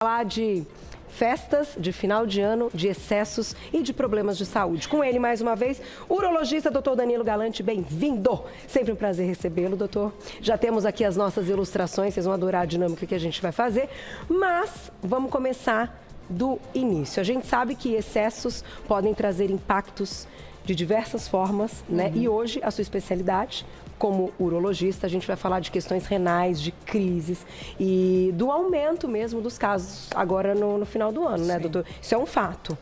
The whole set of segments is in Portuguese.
Falar de festas, de final de ano, de excessos e de problemas de saúde. Com ele, mais uma vez, urologista Dr. Danilo Galante, bem-vindo! Sempre um prazer recebê-lo, doutor. Já temos aqui as nossas ilustrações, vocês vão adorar a dinâmica que a gente vai fazer, mas vamos começar do início. A gente sabe que excessos podem trazer impactos de diversas formas, né? E hoje, a sua especialidade, como urologista, a gente vai falar de questões renais, de crises e do aumento mesmo dos casos agora no final do ano, né, doutor? Isso é um fato.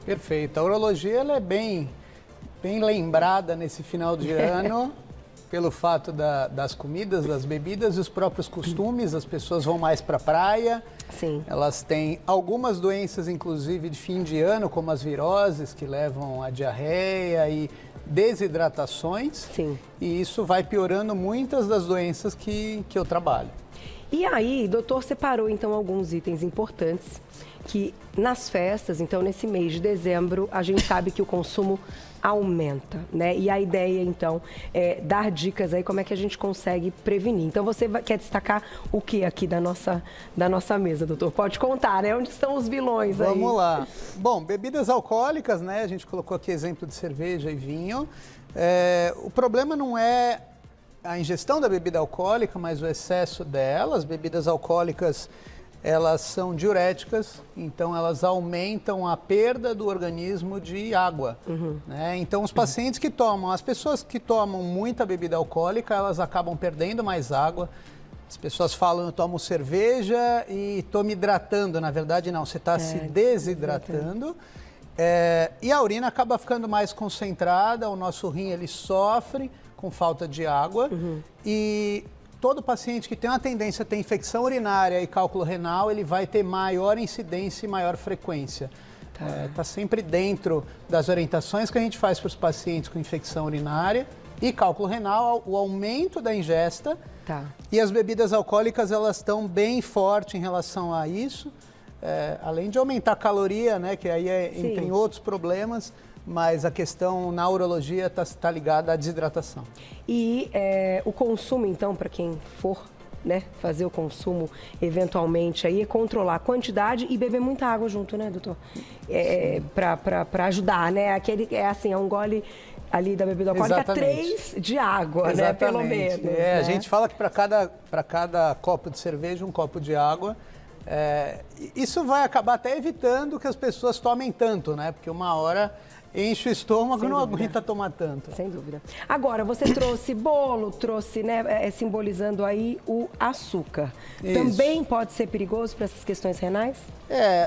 Perfeito. A urologia ela é bem lembrada nesse final de ano pelo fato das comidas, das bebidas e os próprios costumes. As pessoas vão mais para a praia. Sim. Elas têm algumas doenças, inclusive, de fim de ano, como as viroses, que levam a diarreia e desidratações. Sim. E isso vai piorando muitas das doenças que eu trabalho. E aí, doutor, separou então alguns itens importantes que nas festas, então nesse mês de dezembro, a gente sabe que o consumo aumenta, né? E a ideia, então, é dar dicas aí como é que a gente consegue prevenir. Então, você quer destacar o que aqui da nossa mesa, doutor? Pode contar, né? Onde estão os vilões aí? Vamos lá. Bom, bebidas alcoólicas, né? A gente colocou aqui exemplo de cerveja e vinho. O problema não é a ingestão da bebida alcoólica, mas o excesso dela. As bebidas alcoólicas, elas são diuréticas, então elas aumentam a perda do organismo de água. Né? Então, os pacientes que tomam, as pessoas que tomam muita bebida alcoólica, elas acabam perdendo mais água. As pessoas falam, eu tomo cerveja e estou me hidratando. Na verdade, não, você está se desidratando. E a urina acaba ficando mais concentrada, o nosso rim ele sofre com falta de água. E todo paciente que tem uma tendência a ter infecção urinária e cálculo renal, ele vai ter maior incidência e maior frequência. Tá sempre dentro das orientações que a gente faz para os pacientes com infecção urinária e cálculo renal, o aumento da ingesta. E as bebidas alcoólicas, elas estão bem fortes em relação a isso. Além de aumentar a caloria, né, que aí tem outros problemas, mas a questão na urologia está ligada à desidratação. E o consumo, então, para quem for, né, fazer o consumo eventualmente, aí é controlar a quantidade e beber muita água junto, né, doutor? Para ajudar, né? É um gole ali da bebida alcoólica, 3 de água, né, pelo menos. A gente fala que para cada copo de cerveja, um copo de água. Isso vai acabar até evitando que as pessoas tomem tanto, né? Porque uma hora enche o estômago e não aguenta tomar tanto. Sem dúvida. Agora, você trouxe bolo, trouxe, né, simbolizando aí o açúcar. Isso. Também pode ser perigoso para essas questões renais?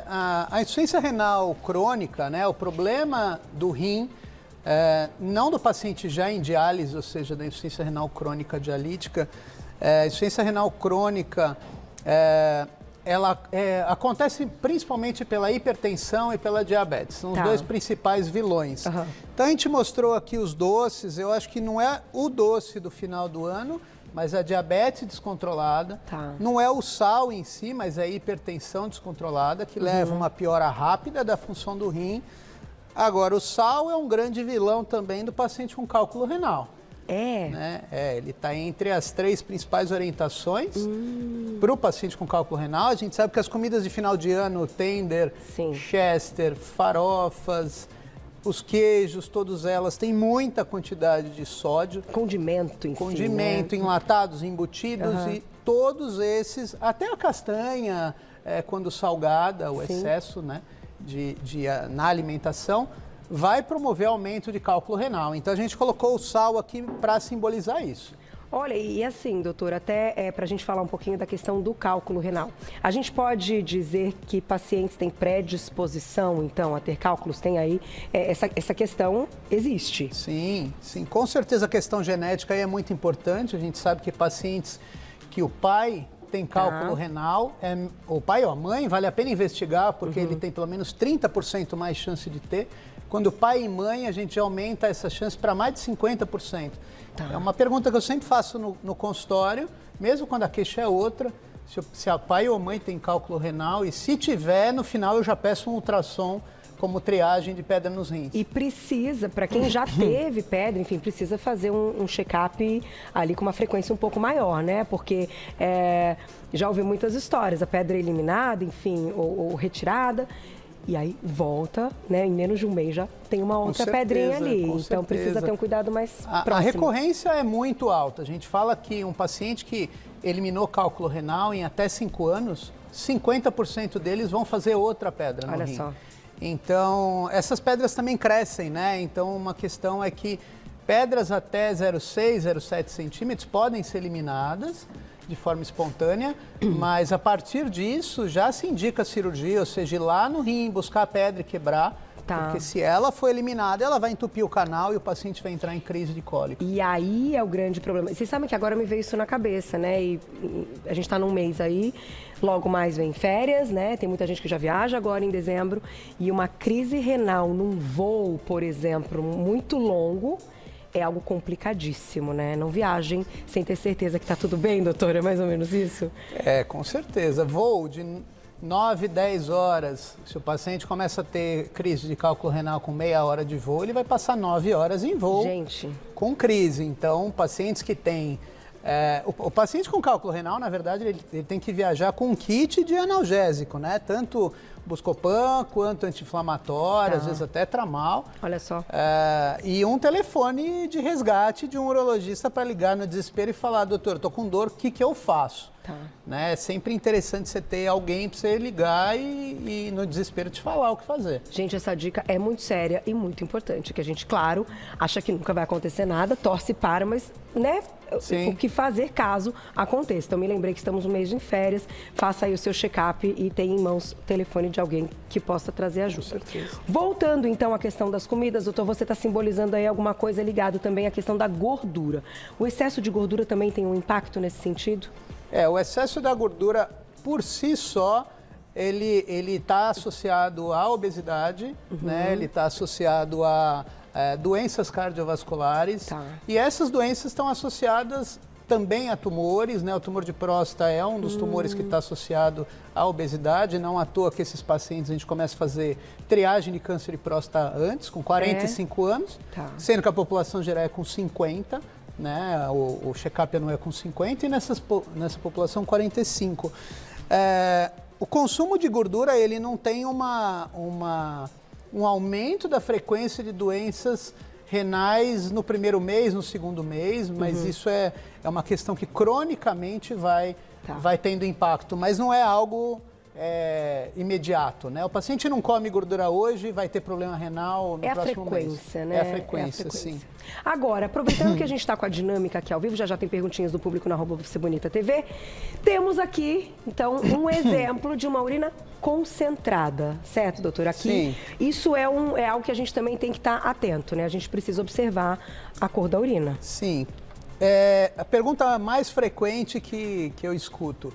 A insuficiência renal crônica, né, o problema do rim, não do paciente já em diálise, ou seja, da insuficiência renal crônica dialítica, a insuficiência renal crônica ela acontece principalmente pela hipertensão e pela diabetes. São os dois principais vilões. Então, a gente mostrou aqui os doces. Eu acho que não é o doce do final do ano, mas a diabetes descontrolada. Não é o sal em si, mas é a hipertensão descontrolada, que leva uma piora rápida da função do rim. Agora, o sal é um grande vilão também do paciente com cálculo renal. Né? Ele está entre as 3 principais orientações para o paciente com cálculo renal. A gente sabe que as comidas de final de ano, tender, chester, farofas, os queijos, todas elas têm muita quantidade de sódio. Condimento em si, né? Enlatados, embutidos e todos esses, até a castanha, quando salgada, o excesso, né, na alimentação, vai promover aumento de cálculo renal. Então, a gente colocou o sal aqui para simbolizar isso. Olha, e assim, doutor, até para a gente falar um pouquinho da questão do cálculo renal. A gente pode dizer que pacientes têm predisposição, então, a ter cálculos? Tem aí, essa questão existe? Sim, com certeza a questão genética aí é muito importante. A gente sabe que pacientes que o pai tem cálculo renal, o pai ou a mãe, vale a pena investigar, porque ele tem pelo menos 30% mais chance de ter. Quando pai e mãe, a gente aumenta essa chance para mais de 50%. É uma pergunta que eu sempre faço no consultório, mesmo quando a queixa é outra, se a pai ou mãe tem cálculo renal, e se tiver, no final eu já peço um ultrassom como triagem de pedra nos rins. E precisa, para quem já teve pedra, enfim, precisa fazer um check-up ali com uma frequência um pouco maior, né? Porque já ouvi muitas histórias, a pedra é eliminada, enfim, ou retirada, e aí volta, né? Em menos de um mês já tem uma outra pedrinha ali. Então precisa ter um cuidado mais próximo. A recorrência é muito alta. A gente fala que um paciente que eliminou cálculo renal em até 5 anos, 50% deles vão fazer outra pedra no rim. Olha só. Então, essas pedras também crescem, né? Então, uma questão é que pedras até 0,6, 0,7 centímetros podem ser eliminadas de forma espontânea, mas a partir disso já se indica a cirurgia, ou seja, ir lá no rim, buscar a pedra e quebrar, porque se ela for eliminada, ela vai entupir o canal e o paciente vai entrar em crise de cólica. E aí é o grande problema. Vocês sabem que agora me veio isso na cabeça, né? E a gente está num mês aí, logo mais vem férias, né? Tem muita gente que já viaja agora em dezembro. E uma crise renal num voo, por exemplo, muito longo, é algo complicadíssimo, né? Não viajem sem ter certeza que está tudo bem, doutora, é mais ou menos isso? É, com certeza. Voo de 9, 10 horas, se o paciente começa a ter crise de cálculo renal com meia hora de voo, ele vai passar 9 horas em voo com crise. Então, pacientes que têm... o paciente com cálculo renal, na verdade, ele tem que viajar com um kit de analgésico, né? Tanto Buscopan quanto anti-inflamatório, às vezes até tramal. Olha só. E um telefone de resgate de um urologista para ligar no desespero e falar: doutor, estou com dor, o que eu faço? Né? É sempre interessante você ter alguém para você ligar e no desespero te falar o que fazer. Gente, essa dica é muito séria e muito importante, que a gente, claro, acha que nunca vai acontecer nada, torce para, mas, né, o que fazer caso aconteça. Então, me lembrei que estamos no mês de férias, faça aí o seu check-up e tenha em mãos o telefone de alguém que possa trazer ajuda. Com certeza. Voltando, então, à questão das comidas, doutor, você está simbolizando aí alguma coisa ligada também à questão da gordura. O excesso de gordura também tem um impacto nesse sentido? O excesso da gordura, por si só, ele está associado à obesidade, né? Ele está associado a doenças cardiovasculares. E essas doenças estão associadas também a tumores, né? O tumor de próstata é um dos tumores que está associado à obesidade. Não à toa que esses pacientes a gente começa a fazer triagem de câncer de próstata antes, com 45 anos, sendo que a população geral é com 50. Né? O check-up anual é com 50 e nessa população 45. O consumo de gordura ele não tem um aumento da frequência de doenças renais no primeiro mês, no segundo mês, mas isso é uma questão que cronicamente vai tendo impacto, mas não é algo imediato, né? O paciente não come gordura hoje, vai ter problema renal no próximo mês. Né? É a frequência, sim. Agora, aproveitando que a gente está com a dinâmica aqui ao vivo, já tem perguntinhas do público na @VocêBonitaTV, temos aqui, então, um exemplo de uma urina concentrada, certo, doutor? Aqui, isso é algo que a gente também tem que estar atento, né? A gente precisa observar a cor da urina. Sim. A pergunta mais frequente que eu escuto: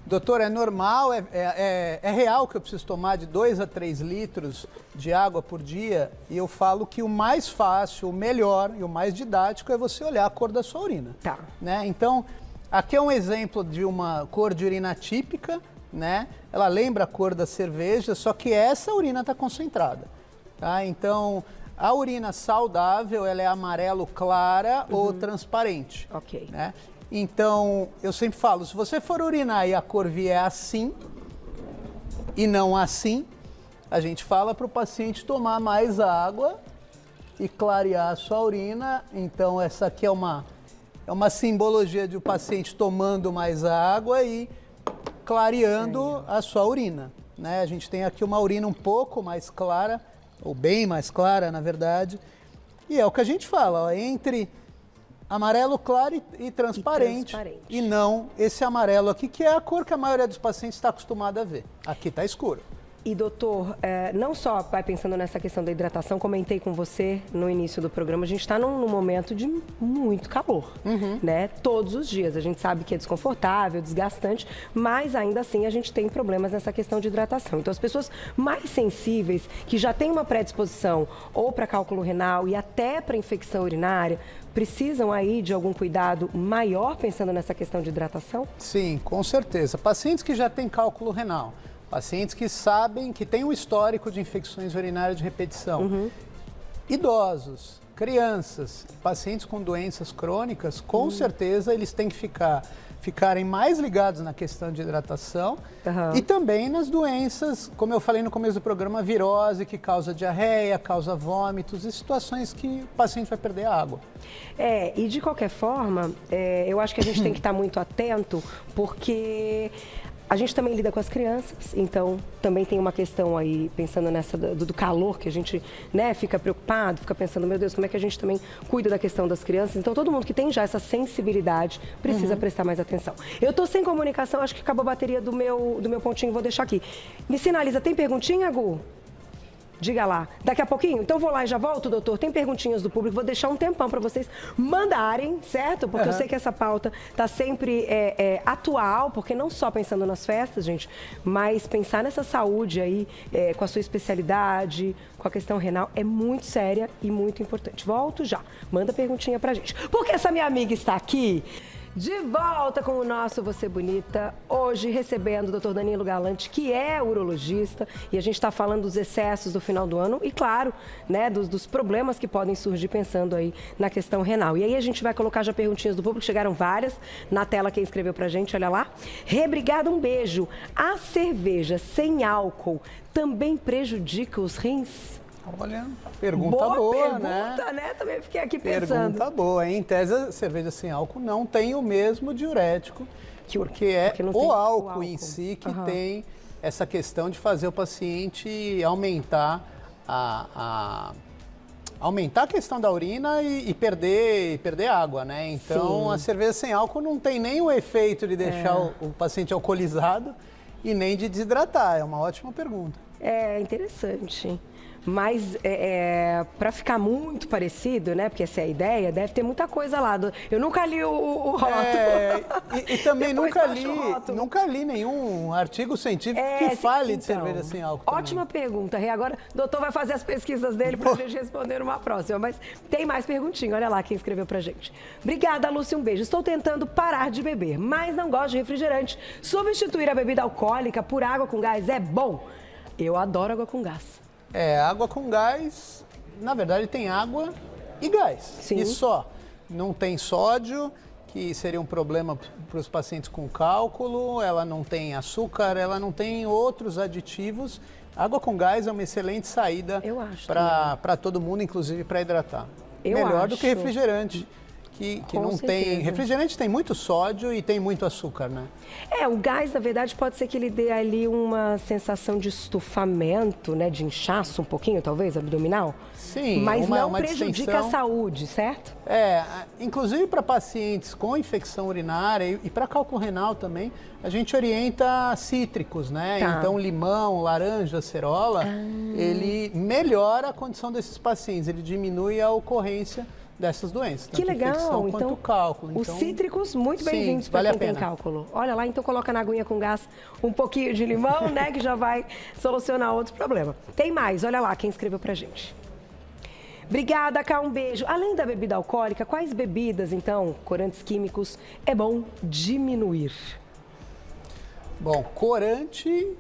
doutor, é normal, é real que eu preciso tomar de 2 a 3 litros de água por dia? E eu falo que o mais fácil, o melhor e o mais didático é você olhar a cor da sua urina. Né? Então, aqui é um exemplo de uma cor de urina típica, né? Ela lembra a cor da cerveja, só que essa urina está concentrada. Tá? Então, a urina saudável, ela é amarelo clara ou transparente. Né? Então, eu sempre falo, se você for urinar e a cor vier assim e não assim, a gente fala para o paciente tomar mais água e clarear a sua urina. Então, essa aqui é uma simbologia de o paciente tomando mais água e clareando a sua urina. Né? A gente tem aqui uma urina um pouco mais clara, ou bem mais clara, na verdade. E é o que a gente fala, ó, entre amarelo claro e transparente. E não esse amarelo aqui, que é a cor que a maioria dos pacientes está acostumada a ver. Aqui está escuro. E doutor, não só vai pensando nessa questão da hidratação, comentei com você no início do programa, a gente está num momento de muito calor, né? Todos os dias. A gente sabe que é desconfortável, desgastante, mas ainda assim a gente tem problemas nessa questão de hidratação. Então as pessoas mais sensíveis, que já têm uma predisposição ou para cálculo renal e até para infecção urinária, precisam aí de algum cuidado maior pensando nessa questão de hidratação? Sim, com certeza. Pacientes que já têm cálculo renal, Pacientes que sabem que têm um histórico de infecções urinárias de repetição. Idosos, crianças, pacientes com doenças crônicas, com certeza eles têm que ficarem mais ligados na questão de hidratação e também nas doenças, como eu falei no começo do programa, virose, que causa diarreia, causa vômitos e situações que o paciente vai perder água. E de qualquer forma, eu acho que a gente tem que estar muito atento, porque a gente também lida com as crianças, então também tem uma questão aí, pensando nessa do calor, que a gente, né, fica preocupado, fica pensando, meu Deus, como é que a gente também cuida da questão das crianças? Então todo mundo que tem já essa sensibilidade precisa prestar mais atenção. Eu tô sem comunicação, acho que acabou a bateria do meu pontinho, vou deixar aqui. Me sinaliza, tem perguntinha, Gu? Diga lá. Daqui a pouquinho? Então vou lá e já volto, doutor. Tem perguntinhas do público, vou deixar um tempão para vocês mandarem, certo? Porque eu sei que essa pauta está sempre atual, porque não só pensando nas festas, gente, mas pensar nessa saúde aí, com a sua especialidade, com a questão renal, é muito séria e muito importante. Volto já. Manda perguntinha pra gente. Porque essa minha amiga está aqui, de volta com o nosso Você Bonita, hoje recebendo o Dr. Danilo Galante, que é urologista, e a gente está falando dos excessos do final do ano e, claro, né, dos problemas que podem surgir pensando aí na questão renal. E aí a gente vai colocar já perguntinhas do público, chegaram várias na tela, quem escreveu pra gente, olha lá. Rebrigada, um beijo. A cerveja sem álcool também prejudica os rins? Olha, pergunta boa, né? Também fiquei aqui pensando. Pergunta boa, hein? Em tese, a cerveja sem álcool não tem o mesmo diurético, porque é o álcool em si que tem essa questão de fazer o paciente aumentar aumentar a questão da urina e perder água, né? Então, a cerveja sem álcool não tem nem o efeito de deixar o paciente alcoolizado e nem de desidratar. É uma ótima pergunta. É interessante. Mas para ficar muito parecido, né? Porque essa é a ideia, deve ter muita coisa lá. Eu nunca li o rótulo. E também nunca li nenhum artigo científico que fale de cerveja sem álcool. Ótima pergunta. E agora o doutor vai fazer as pesquisas dele para a gente responder numa próxima. Mas tem mais perguntinha. Olha lá quem escreveu pra gente. Obrigada, Lúcia. Um beijo. Estou tentando parar de beber, mas não gosto de refrigerante. Substituir a bebida alcoólica por água com gás é bom? Eu adoro água com gás. Água com gás, na verdade tem água e gás. Sim. E só. Não tem sódio, que seria um problema para os pacientes com cálculo, ela não tem açúcar, ela não tem outros aditivos. Água com gás é uma excelente saída para todo mundo, inclusive para hidratar. Melhor do que refrigerante. Que não tem. Refrigerante tem muito sódio e tem muito açúcar, né? O gás, na verdade, pode ser que ele dê ali uma sensação de estufamento, né? De inchaço um pouquinho, talvez, abdominal. Sim, mas não uma prejudica a saúde, certo? Inclusive para pacientes com infecção urinária e para cálculo renal também, a gente orienta cítricos, né? Tá. Então, limão, laranja, acerola, ele melhora a condição desses pacientes, ele diminui a ocorrência dessas doenças. Que legal, infecção, então, quanto cálculo. Os cítricos, muito bem-vindos para quem tem cálculo. Olha lá, então coloca na aguinha com gás um pouquinho de limão, né, que já vai solucionar outro problema. Tem mais, olha lá quem escreveu pra gente. Obrigada, Cá, um beijo. Além da bebida alcoólica, quais bebidas, então, corantes químicos, é bom diminuir? Bom, corante,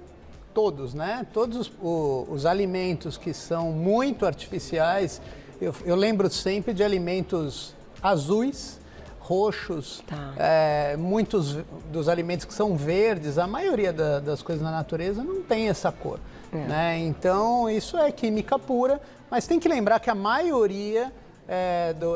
todos, né? Todos os alimentos que são muito artificiais. Eu lembro sempre de alimentos azuis, roxos, muitos dos alimentos que são verdes, a maioria das coisas na natureza não tem essa cor. Né? Então, isso é química pura, mas tem que lembrar que a maioria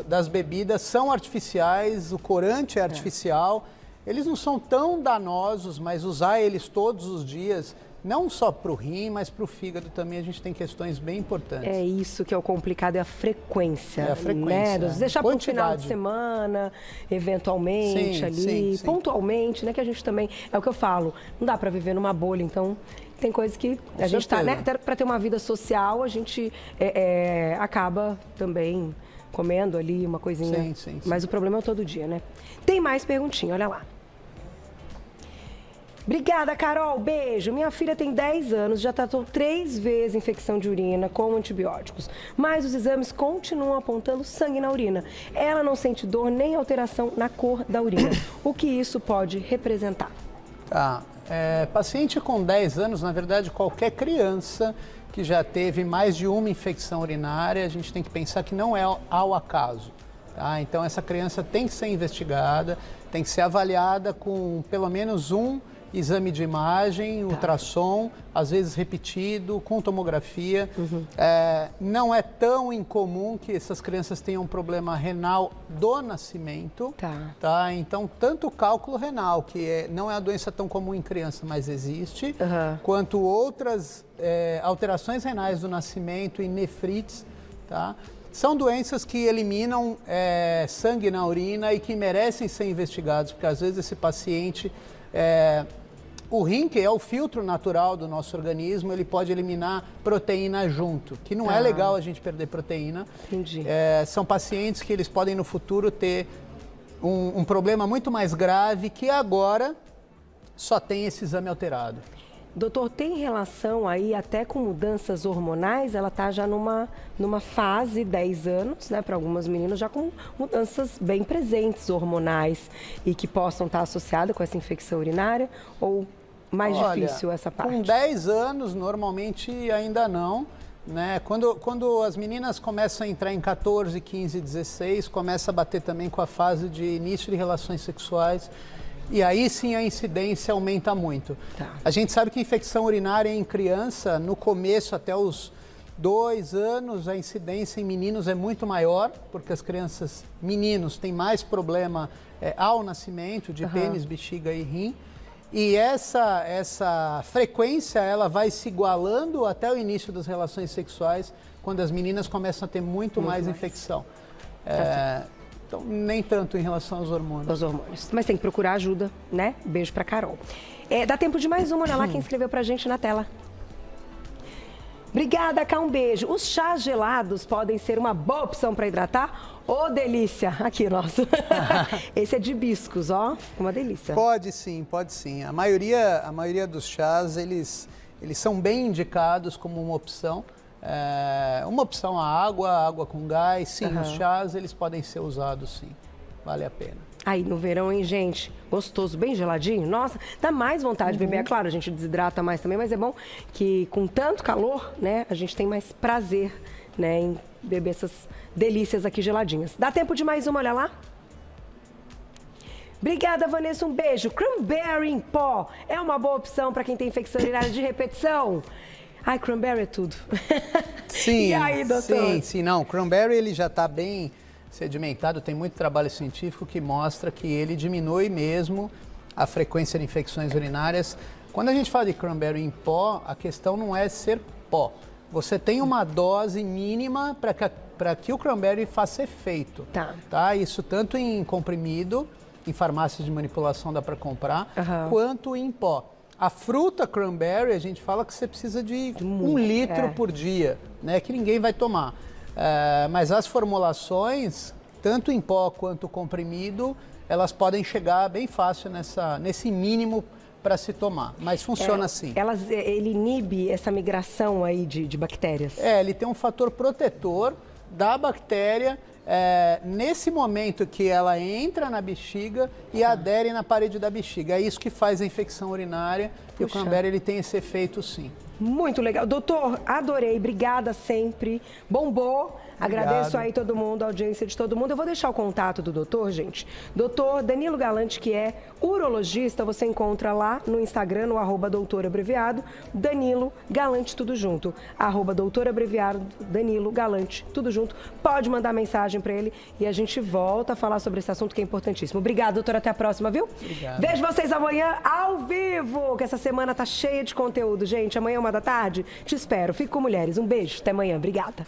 das bebidas são artificiais, o corante é artificial, eles não são tão danosos, mas usar eles todos os dias, não só para o rim, mas para o fígado também, a gente tem questões bem importantes. É isso que é o complicado, é a frequência. É a frequência. Né? Deixar para o final de semana, eventualmente, pontualmente, né? Que a gente também, é o que eu falo, não dá para viver numa bolha, então tem coisas que a gente está, né? Até para ter uma vida social, a gente acaba também comendo ali uma coisinha. Sim. Mas o problema é o todo dia, né? Tem mais perguntinha, olha lá. Obrigada, Carol. Beijo. Minha filha tem 10 anos, já tratou 3 vezes infecção de urina com antibióticos, mas os exames continuam apontando sangue na urina. Ela não sente dor nem alteração na cor da urina. O que isso pode representar? Paciente com 10 anos, na verdade, qualquer criança que já teve mais de uma infecção urinária, a gente tem que pensar que não é ao acaso. Tá? Então, essa criança tem que ser investigada, tem que ser avaliada com pelo menos um exame de imagem, ultrassom, às vezes repetido, com tomografia. Não é tão incomum que essas crianças tenham um problema renal do nascimento. Tá? Então, tanto o cálculo renal, que não é uma doença tão comum em criança, mas existe, quanto outras alterações renais do nascimento e nefrites, tá? São doenças que eliminam sangue na urina e que merecem ser investigados, porque às vezes esse paciente... O rim, que é o filtro natural do nosso organismo, ele pode eliminar proteína junto, que não é legal a gente perder proteína. Entendi. São pacientes que eles podem no futuro ter um problema muito mais grave, que agora só tem esse exame alterado. Doutor, tem relação aí até com mudanças hormonais? Ela está já numa fase, 10 anos, né? Para algumas meninas, já com mudanças bem presentes hormonais e que possam estar associadas com essa infecção urinária? Ou mais difícil essa parte? Com 10 anos, normalmente ainda não. Né? Quando as meninas começam a entrar em 14, 15, 16, começa a bater também com a fase de início de relações sexuais. E aí sim a incidência aumenta muito. A gente sabe que infecção urinária em criança, no começo até os 2 anos, a incidência em meninos é muito maior, porque as crianças, meninos, têm mais problema ao nascimento de pênis, bexiga e rim. E essa frequência, ela vai se igualando até o início das relações sexuais, quando as meninas começam a ter muito mais infecção. Então, nem tanto em relação aos hormônios. Os hormônios. Mas tem que procurar ajuda, né? Beijo pra Carol. Dá tempo de mais uma, olha lá quem escreveu pra gente na tela. Obrigada, Cá, um beijo. Os chás gelados podem ser uma boa opção para hidratar? Ô, delícia! Aqui, nosso. Esse é de hibiscos, ó. Uma delícia. Pode sim, pode sim. A maioria dos chás, eles são bem indicados como uma opção. Uma opção a água com gás, sim, os chás eles podem ser usados sim, vale a pena. Aí no verão, hein, gente, gostoso, bem geladinho, nossa, dá mais vontade de beber, é claro, a gente desidrata mais também, mas é bom que com tanto calor, né, a gente tem mais prazer, né, em beber essas delícias aqui geladinhas. Dá tempo de mais uma, olha lá. Obrigada, Vanessa, um beijo. Cranberry em pó é uma boa opção para quem tem infecção urinária de repetição? Ai, cranberry é tudo. Sim, e aí, doutor? Sim, não. O cranberry ele já está bem sedimentado, tem muito trabalho científico que mostra que ele diminui mesmo a frequência de infecções urinárias. Quando a gente fala de cranberry em pó, a questão não é ser pó. Você tem uma dose mínima para que o cranberry faça efeito. Tá? Isso tanto em comprimido, em farmácias de manipulação dá para comprar, quanto em pó. A fruta cranberry, a gente fala que você precisa de 1 litro por dia, né? Que ninguém vai tomar. Mas as formulações, tanto em pó quanto comprimido, elas podem chegar bem fácil nesse mínimo para se tomar. Mas funciona assim. Ele inibe essa migração aí de bactérias? Ele tem um fator protetor da bactéria. Nesse momento que ela entra na bexiga e adere na parede da bexiga. É isso que faz a infecção urinária. E o cranberry ele tem esse efeito sim. Muito legal. Doutor, adorei. Obrigada sempre. Bombou. Obrigado. Agradeço aí todo mundo, a audiência de todo mundo. Eu vou deixar o contato do doutor, gente. Doutor Danilo Galante, que é urologista, você encontra lá no Instagram, no @doutorabreviado, Danilo Galante, tudo junto. @doutorabreviado, Danilo Galante, tudo junto. Pode mandar mensagem para ele e a gente volta a falar sobre esse assunto que é importantíssimo. Obrigada, doutor. Até a próxima, viu? Obrigado. Vejo vocês amanhã ao vivo, que essa semana tá cheia de conteúdo, gente. Amanhã, 1h da tarde, te espero. Fico com mulheres. Um beijo. Até amanhã. Obrigada.